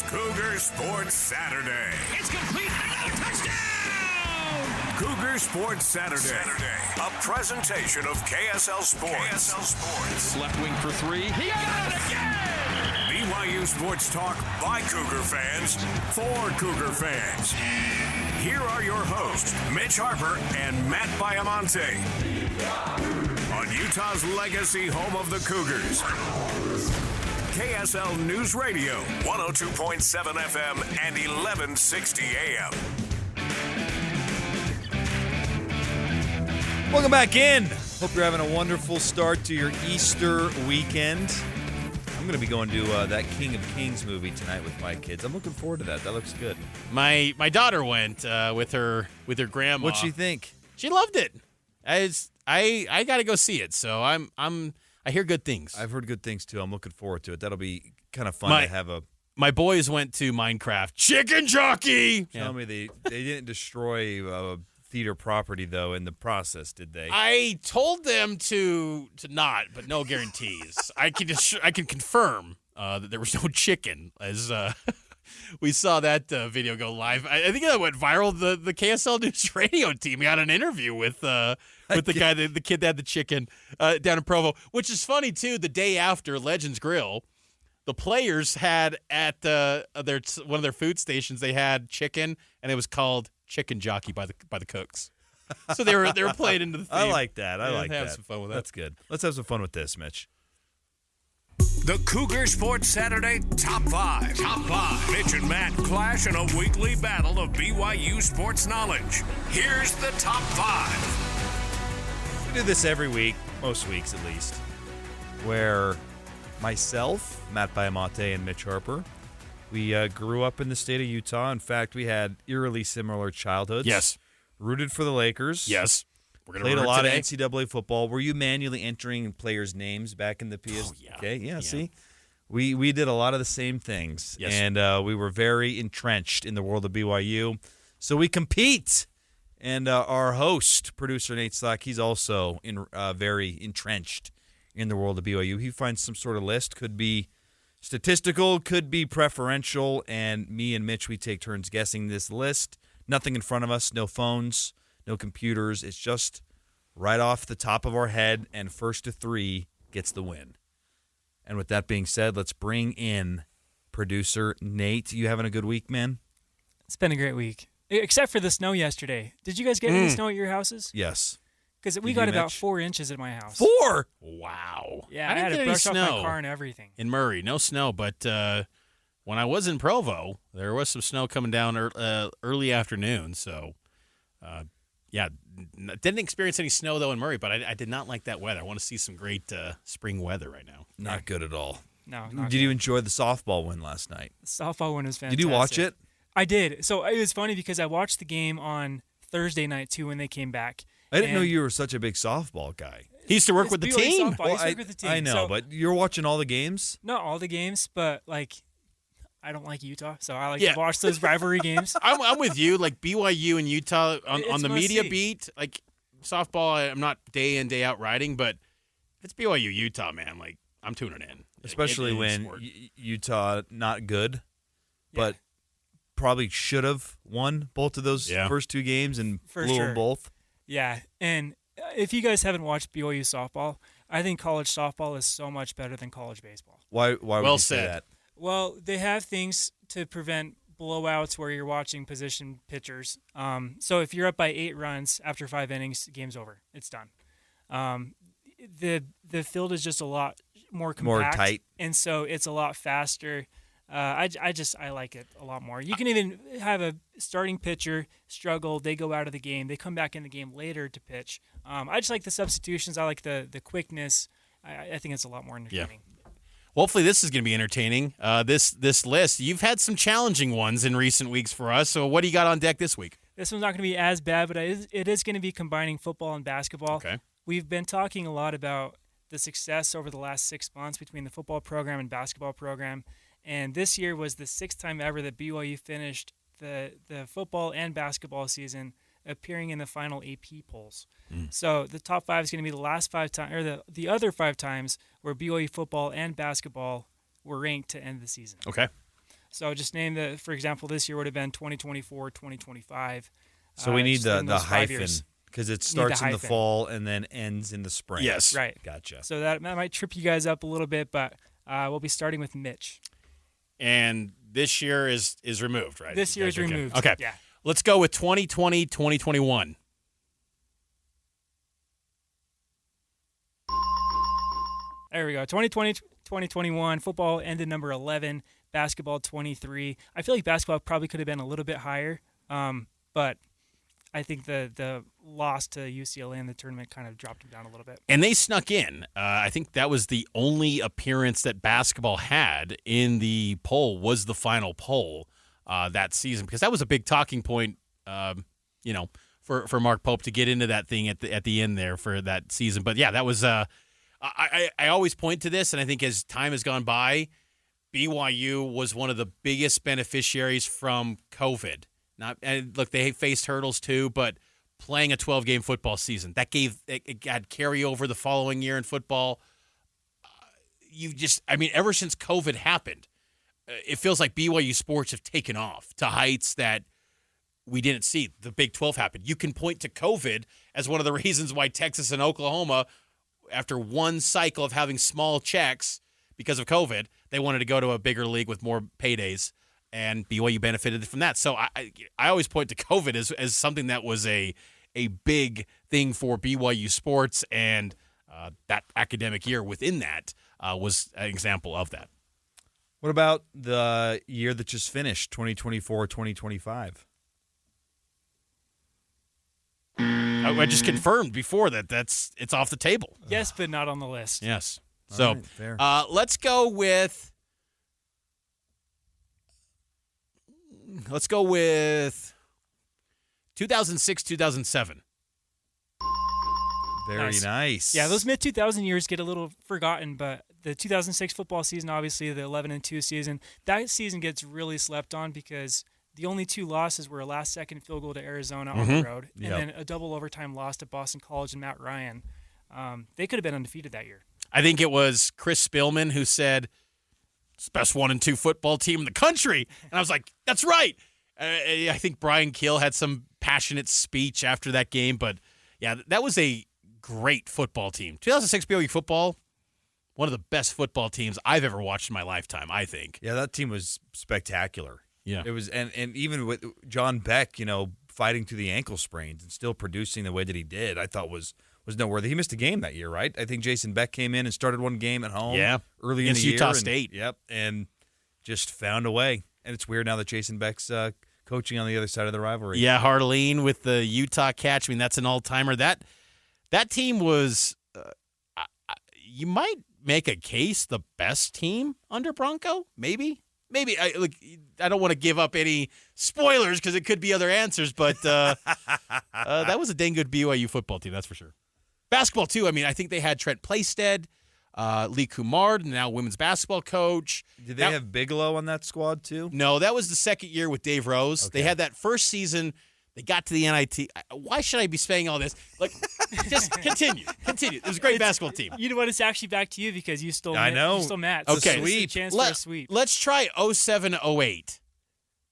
It's Cougar Sports Saturday. It's complete. Another touchdown! Cougar Sports Saturday. A presentation of KSL Sports. Left wing for three. He got it again! BYU Sports Talk by Cougar fans for Cougar fans. Here are your hosts, Mitch Harper and Matt Baiamonte. On Utah's legacy home of the Cougars. KSL News Radio, 102.7 FM and 1160 AM. Welcome back in. Hope you're having a wonderful start to your Easter weekend. I'm going to be going to that King of Kings movie tonight with my kids. I'm looking forward to that. That looks good. My daughter went with her grandma. What'd she think? She loved it. I got to go see it. So I hear good things. I've heard good things too. I'm looking forward to it. That'll be kind of fun to have a. My boys went to Minecraft Chicken Jockey. Tell me they didn't destroy theater property though in the process, did they? I told them to not, but no guarantees. I can confirm that there was no chicken as we saw that video go live. I think that went viral. The KSL News Radio team got an interview with the guy, the kid that had the chicken down in Provo, which is funny too. The day after Legends Grill, the players had at one of their food stations, they had chicken, and it was called Chicken Jockey by the cooks. So they were playing into the theme. I like that. I like that. Have some fun with that. That's good. Let's have some fun with this, Mitch. The Cougar Sports Saturday Top 5. Mitch and Matt clash in a weekly battle of BYU sports knowledge. Here's the Top 5. We do this every week, most weeks at least, where myself, Matt Baiamonte, and Mitch Harper, we grew up in the state of Utah. In fact, we had eerily similar childhoods. Yes. Rooted for the Lakers. Yes. We're gonna played a lot today. of NCAA football. Were you manually entering players' names back in the PS? Oh, yeah. Okay, yeah. See, we did a lot of the same things, yes. And we were very entrenched in the world of BYU. So we compete. And our host, producer Nate Slack, he's also very entrenched in the world of BYU. He finds some sort of list, could be statistical, could be preferential, and me and Mitch, we take turns guessing this list. Nothing in front of us, no phones, no computers. It's just right off the top of our head, and first to three gets the win. And with that being said, let's bring in producer Nate. You having a good week, man? It's been a great week, except for the snow yesterday. Did you guys get any snow at your houses? Yes. Because we got about 4 inches at my house. 4? Wow. Yeah, I I had didn't to get any brush off snow my car and everything. in Murray. No snow, but when I was in Provo, there was some snow coming down early afternoon. So, didn't experience any snow, though, in Murray, but I did not like that weather. I want to see some great spring weather right now. Not good at all. No, Did you enjoy the softball win last night? The softball one was fantastic. Did you watch it? I did. So it was funny because I watched the game on Thursday night, too, when they came back. I didn't know you were such a big softball guy. He used to work with the BYU team. softball. I used to work with the team. I know, So, but you're watching all the games? not all the games, but, I don't like Utah, so I like Yeah. to watch those rivalry games. I'm with you. Like BYU and Utah on It's the must media see. beat. Like softball, I'm not day in day out writing, but if it's BYU Utah, man, like I'm tuning in. Especially when Utah not good, but probably should have won both of those first two games and For blew sure. them both. Yeah, and if you guys haven't watched BYU softball, I think college softball is so much better than college baseball. Why would Well you say said. that? Well, they have things to prevent blowouts where you're watching position pitchers. So if you're up by 8 runs after 5 innings, game's over. It's done. The field is just a lot more compact. More tight. And so it's a lot faster. I like it a lot more. You can even have a starting pitcher struggle. They go out of the game. They come back in the game later to pitch. I just like the substitutions. I like the quickness. I think it's a lot more entertaining. Hopefully this is going to be entertaining. This list, you've had some challenging ones in recent weeks for us. So what do you got on deck this week? This one's not going to be as bad, but it is going to be combining football and basketball. Okay. We've been talking a lot about the success over the last 6 months between the football program and basketball program. And this year was the 6th time ever that BYU finished the football and basketball season appearing in the final AP polls. So the top 5 is going to be the last 5 times, or the other 5 times where BYU football and basketball were ranked to end the season. Okay. So just name for example, this year would have been 2024, 2025. So we need just in the those 5 hyphen years. because it starts in the hyphen. fall and then ends in the spring. Yes. Right. Gotcha. So that might trip you guys up a little bit, but we'll be starting with Mitch. And this year is removed, right? This year is Okay. removed. Okay. Yeah. Let's go with 2020, 2021. There we go. 2020, 2021. Football ended number 11. Basketball 23. I feel like basketball probably could have been a little bit higher, but I think the loss to UCLA in the tournament kind of dropped them down a little bit. And they snuck in. I think that was the only appearance that basketball had in the poll was the final poll that season, because that was a big talking point, for Mark Pope to get into that thing at the end there for that season. But yeah, that was I always point to this, and I think as time has gone by, BYU was one of the biggest beneficiaries from COVID. And look, they faced hurdles too, but playing a 12-game football season, that it had carryover the following year in football. Ever since COVID happened, it feels like BYU sports have taken off to heights that we didn't see. The Big 12 happened. You can point to COVID as one of the reasons why Texas and Oklahoma, after one cycle of having small checks because of COVID, they wanted to go to a bigger league with more paydays, and BYU benefited from that. So I always point to COVID as something that was a big thing for BYU sports, and that academic year within that was an example of that. What about the year that just finished, 2024, 2025? I just confirmed before it's off the table. Yes, but not on the list. Yes. All So right, fair. let's go with 2006, 2007. Very nice. Yeah, those mid-2000 years get a little forgotten, but the 2006 football season, obviously the 11-2 season, that season gets really slept on because the only two losses were a last-second field goal to Arizona on the road, and then a double overtime loss to Boston College and Matt Ryan. They could have been undefeated that year. I think it was Chris Spillman who said, "It's the best 1-2 football team in the country." And I was like, that's right. I think Brian Keel had some passionate speech after that game. But, yeah, that was a great football team. 2006 BYU football, one of the best football teams I've ever watched in my lifetime, I think. Yeah, that team was spectacular. Yeah. It was, and even with John Beck, fighting through the ankle sprains and still producing the way that he did, I thought was noteworthy. He missed a game that year, right? I think Jason Beck came in and started one game at home early in the year. Utah State. Yep, and just found a way. And it's weird now that Jason Beck's coaching on the other side of the rivalry. Yeah, Hardeline with the Utah catch. I mean, that's an all-timer. That team was, you might make a case, the best team under Bronco, maybe. I don't want to give up any spoilers because it could be other answers, but that was a dang good BYU football team, that's for sure. Basketball, too. I mean, I think they had Trent Playstead, Lee Kumar, now women's basketball coach. Did they have Bigelow on that squad, too? No, that was the second year with Dave Rose. Okay. They had that first season. They got to the NIT. Why should I be saying all this? Just continue. It was a great basketball team. You know what? It's actually back to you because you stole. I know. You stole Matt. Okay. So this is a chance for a sweep. Let's try 07-08.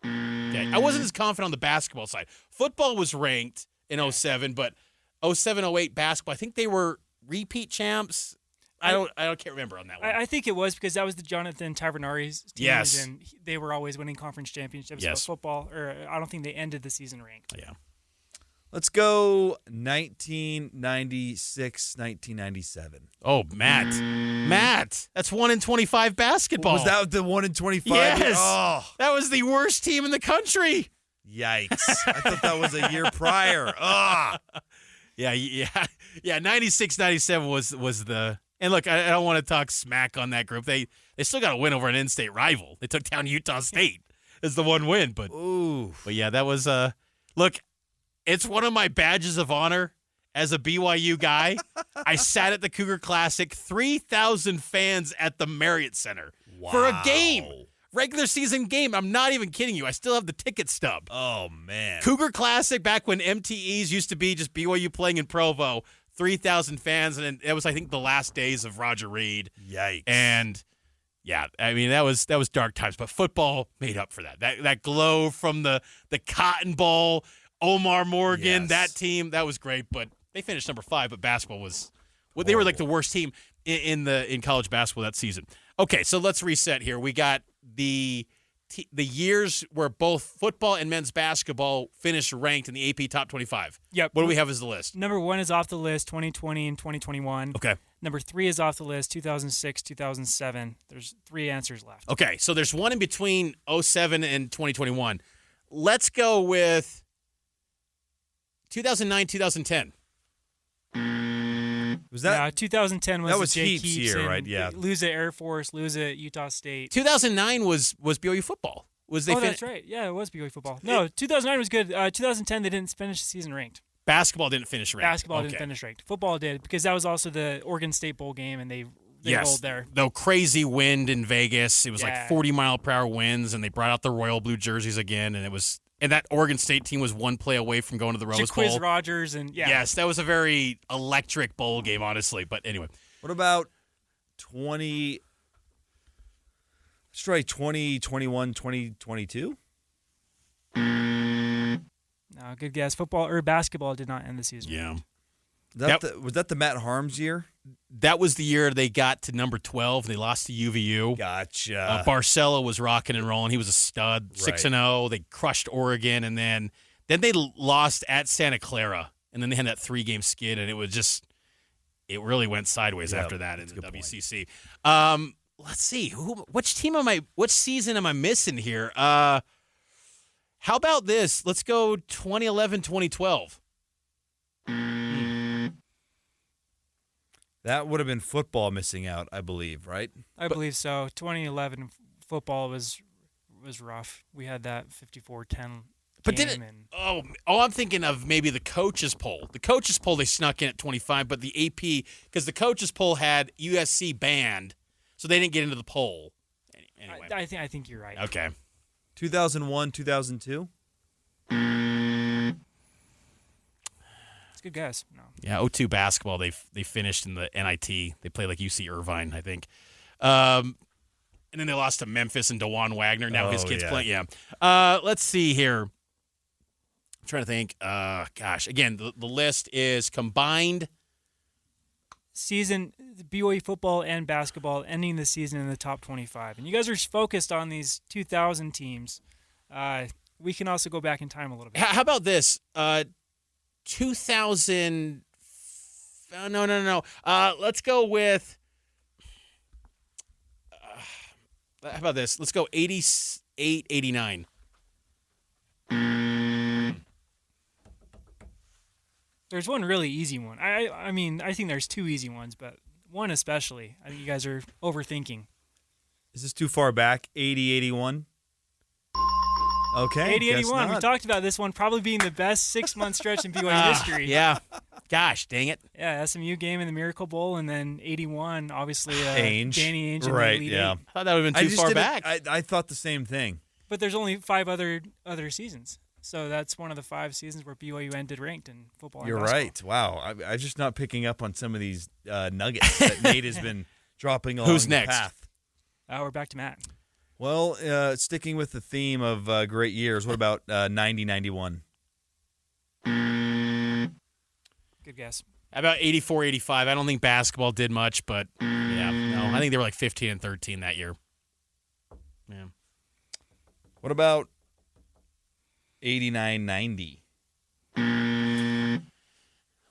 Okay. I wasn't as confident on the basketball side. Football was ranked in 07, but 07-08 basketball, I think they were repeat champs. I can't remember on that one. I think it was because that was the Jonathan Tavernari's team. Yes. And they were always winning conference championships. Yes. But football, or I don't think they ended the season ranked. Yeah. Let's go 1996, 1997. Oh, Matt. That's 1-25 basketball. Was that the 1 in 25? Yes. Oh, That was the worst team in the country. yikes. I thought that was a year prior. Ah. Yeah. 96, 97 was the. And look, I don't want to talk smack on that group. They still got to win over an in-state rival. They took down Utah State as the one win, but yeah, that was look. It's one of my badges of honor as a BYU guy. I sat at the Cougar Classic, 3,000 fans at the Marriott Center for a game, regular season game. I'm not even kidding you. I still have the ticket stub. Oh, man. Cougar Classic back when MTEs used to be just BYU playing in Provo. 3,000 fans, and it was, I think, the last days of Roger Reed. Yikes. And, Yeah, I mean that was dark times, but football made up for that. That glow from the Cotton Bowl, Omar Morgan, Yes. that team, that was great. But they finished number 5. But basketball was, they were like the worst team in college basketball that season. Okay, so let's reset here. We got the years where both football and men's basketball finished ranked in the AP Top 25. Yep. What do we have as the list? Number 1 is off the list, 2020 and 2021. Okay. Number 3 is off the list, 2006, 2007. There's 3 answers left. Okay, so there's one in between 07 and 2021. Let's go with 2009, 2010. Was that? Yeah, 2010 was that was the Jake Heaps year, and right? Yeah. Lose at Air Force, lose at Utah State. 2009 was BYU football. That's right. Yeah, it was BYU football. No, 2009 was good. 2010 they didn't finish the season ranked. Basketball didn't finish ranked. Basketball didn't finish ranked. Football did because that was also the Oregon State bowl game and they rolled there. Though crazy wind in Vegas, it was like 40-mile-per-hour winds, and they brought out the royal blue jerseys again, and that Oregon State team was one play away from going to the Rose Jaquiz Bowl. Rogers and Yes, that was a very electric bowl game, honestly. But anyway, What about 20? Let's try 2021, 2022. No, good guess. Football or basketball did not end the season. yeah. Was that the Matt Harms year? That was the year they got to number 12. They lost to UVU. Gotcha. Barcelo was rocking and rolling. He was a stud, 6-0. They crushed Oregon, and then they lost at Santa Clara, and then they had that 3-game skid, and it really went sideways after that in the WCC. Let's see, which season am I missing here? How about this? Let's go 2011, 2012. That would have been football missing out, I believe, right? I believe so. 2011 football was rough. We had that 54-10 But game. did it? I'm thinking of maybe the coaches poll. The coaches poll they snuck in at 25, but the AP because the coaches poll had USC banned, so they didn't get into the poll. Anyway, I think you're right. okay. 2001, 2002. It's a good guess. No. Yeah, 02 basketball. They finished in the NIT. They played like UC Irvine, I think. And then they lost to Memphis and DeJuan Wagner. Now his kid's playing. Yeah. Let's see here. I'm trying to think. Gosh, again, the list is combined Season, BYU football and basketball ending the season in the top 25. And you guys are focused on these 2000 teams. We can also go back in time a little bit. How about this? 2000. No. Let's go with. How about this? Let's go 88, 89. There's one really easy one. I mean, I think there's 2 easy ones, but one especially. I think you guys are overthinking. Is this too far back? 80, 81? Okay. 80-81. We talked about this one probably being the best 6-month stretch in BYU history. Yeah. Gosh, dang it. Yeah, SMU game in the Miracle Bowl, and then 81, obviously, Ainge. Danny Ainge in the Right, Elite yeah. Eight. I thought that would have been too far back. I thought the same thing. But there's only 5 other seasons. So that's one of the 5 seasons where BYU ended ranked in football and You're basketball. right. Wow. I'm just not picking up on some of these nuggets that Nate has been dropping along Who's the next? path. We're back to Matt. Well, sticking with the theme of great years, what about 90, 91? Good guess. About 84, 85. I don't think basketball did much, but yeah, no. I think they were like 15 and 13 that year. Yeah. What about 89, 90?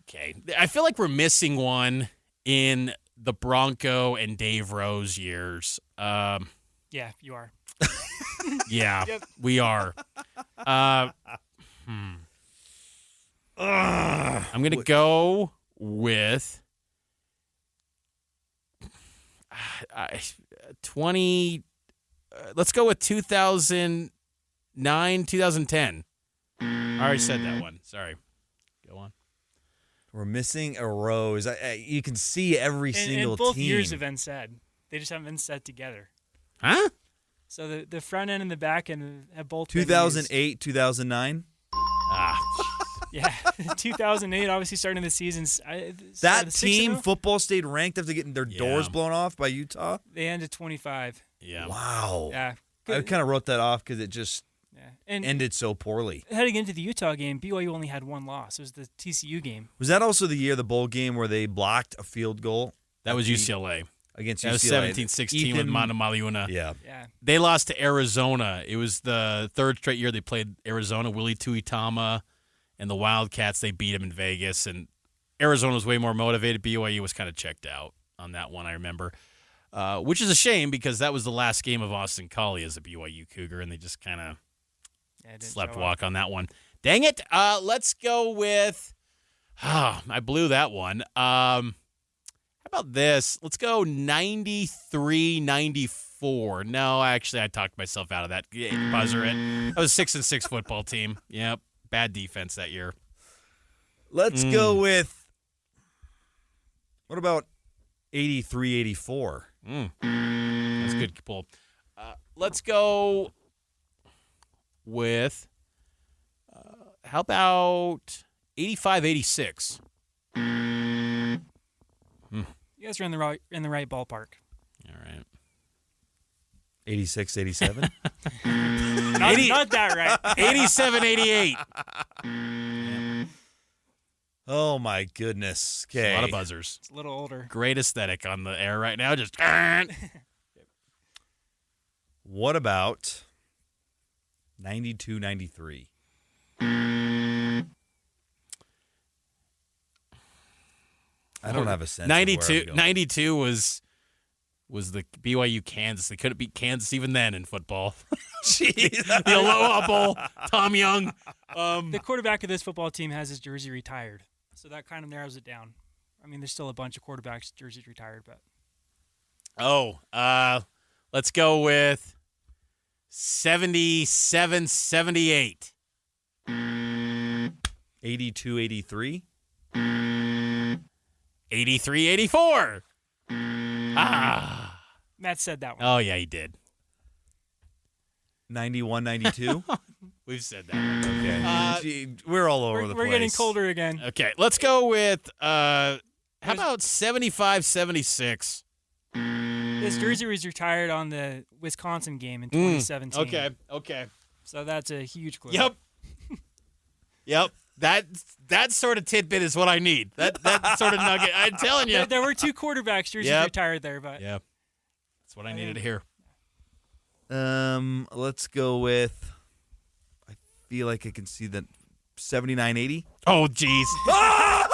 Okay. I feel like we're missing one in the Bronco and Dave Rose years. Yeah, you are. Yeah, Yep. we are. I'm going to go with 20. Let's go with 2009, 2010. I already said that one. Sorry. Go on. We're missing a Rose. You can see every single and both team. years have been said. They just haven't been said together. Huh? So the front end and the back end have both been used. 2008, 2009. Yeah, 2008, obviously starting the season. That team, football, stayed ranked after getting their doors blown off by Utah? They ended 25. Yeah. Wow. Yeah. I kind of wrote that off because it just ended so poorly. Heading into the Utah game, BYU only had one loss. It was the TCU game. Was that also the year, the bowl game, where they blocked a field goal? That was UCLA. Against that UCLA. That was 17-16 with Mana Maliuna. Yeah. They lost to Arizona. It was the third straight year they played Arizona. Willie Tuitama and the Wildcats, they beat them in Vegas. And Arizona was way more motivated. BYU was kind of checked out on that one, I remember. Which is a shame because that was the last game of Austin Collie as a BYU Cougar, and they just kind of slept walk on that one. Dang it. Let's go with I blew that one. How about this? Let's go 93-94. No, actually, I talked myself out of that. Buzzer it. That was a 6-6 football team. Yep. Bad defense that year. Let's go with, what about 83-84? That's a good pull. Let's go with, how about 85-86? You guys are in the right ballpark. All right. 86-87? Not that right. 87-88. Oh, my goodness. Okay. A lot of buzzers. It's a little older. Great aesthetic on the air right now. Just. What about 92-93? I don't have a sense. 92 was the BYU Kansas. They couldn't beat Kansas even then in football. Jeez. The Aloha Bowl, Tom Young. The quarterback of this football team has his jersey retired, so that kind of narrows it down. I mean, there's still a bunch of quarterbacks' jerseys retired, but. Let's go with 77-78. 82-83? 83-84. Matt said that one. Oh, yeah, he did. 91-92? We've said that. Okay. We're all over the place. We're getting colder again. Okay, let's go with, how about 75-76? His jersey was retired on the Wisconsin game in 2017. Okay. So that's a huge clue. Yep. That sort of tidbit is what I need. That sort of nugget. I'm telling you. There were two quarterbacks jerseys retired there, but yeah, that's what I needed to hear. Let's go with, I feel like I can see that 79-80. Oh, jeez. Oh,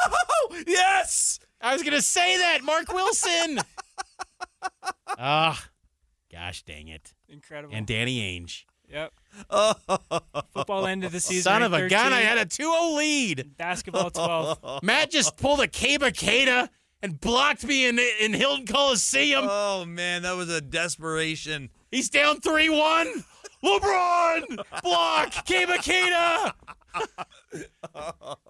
yes! I was going to say that. Mark Wilson. Gosh dang it. Incredible. And Danny Ainge. Yep. Football end of the season. Son of a 13. gun, I had a 2-0 lead. Basketball 12. Matt just pulled a Keba and blocked me in Hilton Coliseum. Oh, man, that was a desperation. He's down 3-1. LeBron! Block! Keba!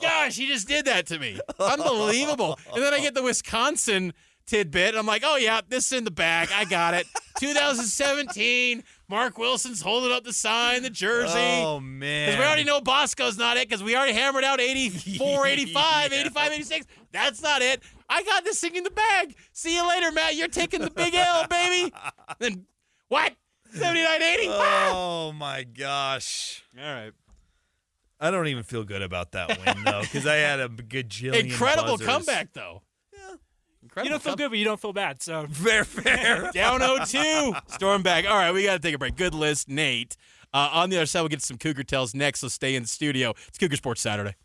Gosh, he just did that to me. Unbelievable. And then I get the Wisconsin tidbit. I'm like, oh, yeah, this is in the bag. I got it. 2017, Mark Wilson's holding up the sign, the jersey. Oh, man. Because we already know Bosco's not it because we already hammered out 84, 85, 85, 86. That's not it. I got this thing in the bag. See you later, Matt. You're taking the big L, baby. Then what? 79-80? Oh, my gosh. All right. I don't even feel good about that win, though, because I had a gajillion Incredible buzzers. comeback, though. You don't feel good, but you don't feel bad. So Fair. Down 0-2. Storm back. All right, we got to take a break. Good list, Nate. On the other side, we'll get some Cougar Tales next, so stay in the studio. It's Cougar Sports Saturday.